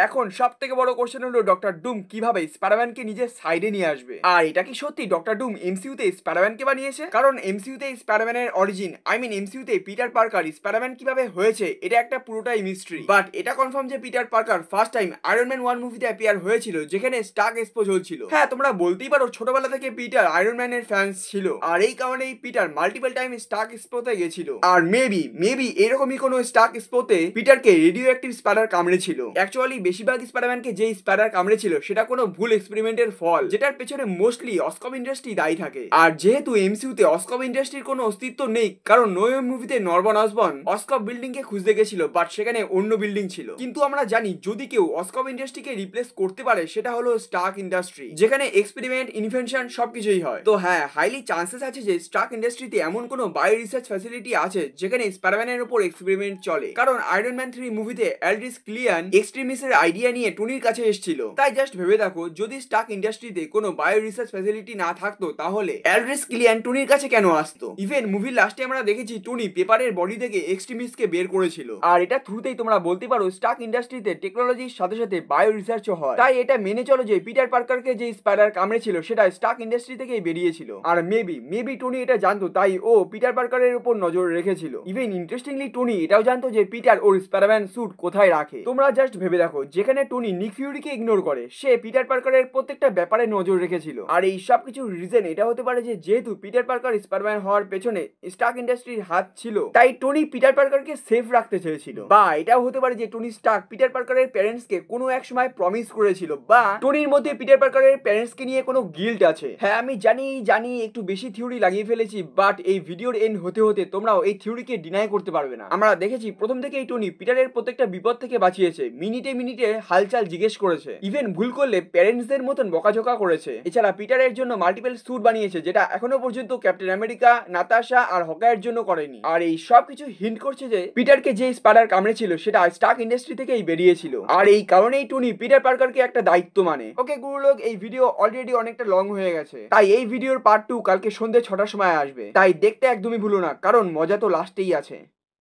এখন সব থেকে বড় কোশ্চেন হলো ডক্টর ডুম কিভাবে স্পাইডারম্যানকে নিজের সাইডে নিয়ে আসবে। আর এটা কি সত্যি ডক্টর ডুম এমসিইউতে স্পাইডারম্যানকে বানিয়েছে? কারণ এমসিইউতে স্পাইডারম্যানের অরিজিন এমসিইউতে পিটার পার্কার স্পাইডারম্যান কিভাবে হয়েছে এটা একটা পুরোটাই মিস্ট্রি। বাট এটা কনফার্ম যে Peter Parker first time iron man 1 মুভিতে অ্যাপিয়ার হয়েছিল যেখানে স্টার্ক এক্সপো চলছিল। হ্যাঁ, তোমরা বলতেই পারো ছোটবেলা থেকে পিটার আয়রন ম্যানের ফ্যান্স ছিল, আর এই কারণেই পিটার মাল্টিপল টাইম স্টার্ক এক্সপোতে গেছিল। আর মেবি এরকমই কোনো স্টার্ক এক্সপোতে পিটারকে রেডিও অ্যাক্টিভ স্পাইডার কামড়েছিল। অ্যাকচুয়ালি বেশিরভাগ স্পাইডারম্যানকে যে স্পাইডার কামড়েছিল সেটা কোনো ভুল এক্সপেরিমেন্টের ফল, যেটার পেছনে মোস্টলি অস্কপ ইন্ডাস্ট্রি দায়ী থাকে। আর যেহেতু এমসিইউতে অস্কপ ইন্ডাস্ট্রির কোনো অস্তিত্ব নেই, কারণ নো ওয়ে মুভিতে নরম্যান অসবর্ন অস্কপ বিল্ডিং কে খুঁজতে গেছিল, বাট সেখানে অন্য বিল্ডিং ছিল। কিন্তু আমরা জানি যদি কেউ অস্কপ ইন্ডাস্ট্রিকে রিপ্লেস করতে পারে সেটা হলো স্টার্ক ইন্ডাস্ট্রি, যেখানে এক্সপেরিমেন্ট ইনভেনশন সবকিছুই হয়। তো হ্যাঁ, হাইলি চান্সেস আছে যে স্টার্ক ইন্ডাস্ট্রিতে এমন কোনো বায়ো রিসার্চ ফ্যাসিলিটি আছে যেখানে স্পাইডারম্যানের উপর এক্সপেরিমেন্ট চলে। কারণ আয়রন ম্যান 3 মুভিতে অ্যালড্রিস ক্লিয়ান এক্সট্রিমিসের আইডিয়া নিয়ে টনির কাছে এসেছিল। তাই জাস্ট ভেবে দেখো, যদি স্টার্ক ইন্ডাস্ট্রিতে কোনো বায়ো রিসার্চ ফ্যাসিলিটি না থাকতো তাহলে অ্যালড্রিস ক্লিয়ান টনির কাছে কেন আসতো? ইভেন মুভির লাস্টে আমরা দেখেছি টনি পেপারের বডি থেকে এক্সট্রিমিস্টকে বের করেছিল। আর এটা থ্রুতেই তোমরা বলতে পারো স্টার্ক ইন্ডাস্ট্রিতে টেকনোলজির সাথে সাথে বায়ো রিসার্চও হয়। তাই এটা মেনে চলো যে পিটার পার্কারকে যে স্পাইডার কামড়েছিল সেটা স্টার্ক ইন্ডাস্ট্রি থেকেই বেরিয়েছিল। আর মেবি টনি এটা জানতো, তাই ও পিটার পার্কারের উপর নজর রেখেছিল। ইভেন ইন্টারেস্টিংলি টনি এটাও জানতো যে পিটার ওর স্পাইডারম্যান স্যুট কোথায় রাখে। তোমরা জাস্ট ভেবে দেখো, যেখানে টনি নিক ফিউরিকে ইগনোর করে, সে পিটার পার্কারের প্রত্যেকটা ব্যাপারে নজর রেখেছিল। আর এই সব কিছু রিজন এটা হতে পারে যে যেহেতু পিটার পার্কার স্পাইডারম্যান হওয়ার পেছনে স্টার্ক ইন্ডাস্ট্রির হাত ছিল, তাই টনি পিটার পার্কারকে সেফ রাখতে চেয়েছিল। বা এটাও হতে পারে যে টনি স্টার্ক পিটার পার্কারের প্যারেন্টসকে কোনো এক সময় প্রমিস করেছিল, বা টনির মধ্যে পিটার পার্কারের প্যারেন্টসকে নিয়ে কোনো গিল্ট আছে। হ্যাঁ, আমি জানি একটু বেশি থিওরি লাগিয়ে ফেলেছি, বাট এই ভিডিওর এন্ড হতে হতে তোমরাও এই থিওরিকে ডিনাই করতে পারবে না। আমরা দেখেছি প্রথম থেকে এই টনি পিটারের প্রত্যেকটা বিপদ থেকে বাঁচিয়েছে, মিনিটে হালচাল জিজ্ঞেস করেছে, ইভেন ভুল করলে প্যারেন্টসদের মতন বকাঝকা করেছে। এছাড়া পিটারের জন্য মাল্টিপল স্যুট বানিয়েছে, যেটা এখনো পর্যন্ত ক্যাপ্টেন আমেরিকা, নাতাশা আর হকায়ের জন্য করেনি। আর এই সব কিছু হিন্ট করছে যে পিটারকে যে স্পাইডার কামড়েছিল সেটা স্টার্ক ইন্ডাস্ট্রি থেকেই বেরিয়েছিল। আর এই কারণেই টনি পিটার পার্কারকে একটা দায়িত্ব মানে। ওকে গুরুলোক, এই ভিডিও অলরেডি অনেকটা লং হয়ে গেছে, তাই এই ভিডিওর পার্ট 2 কালকে সন্ধ্যে 6টার সময় আসবে। তাই দেখতে একদমই ভুলো না, কারণ মজা তো লাস্টেই আছে।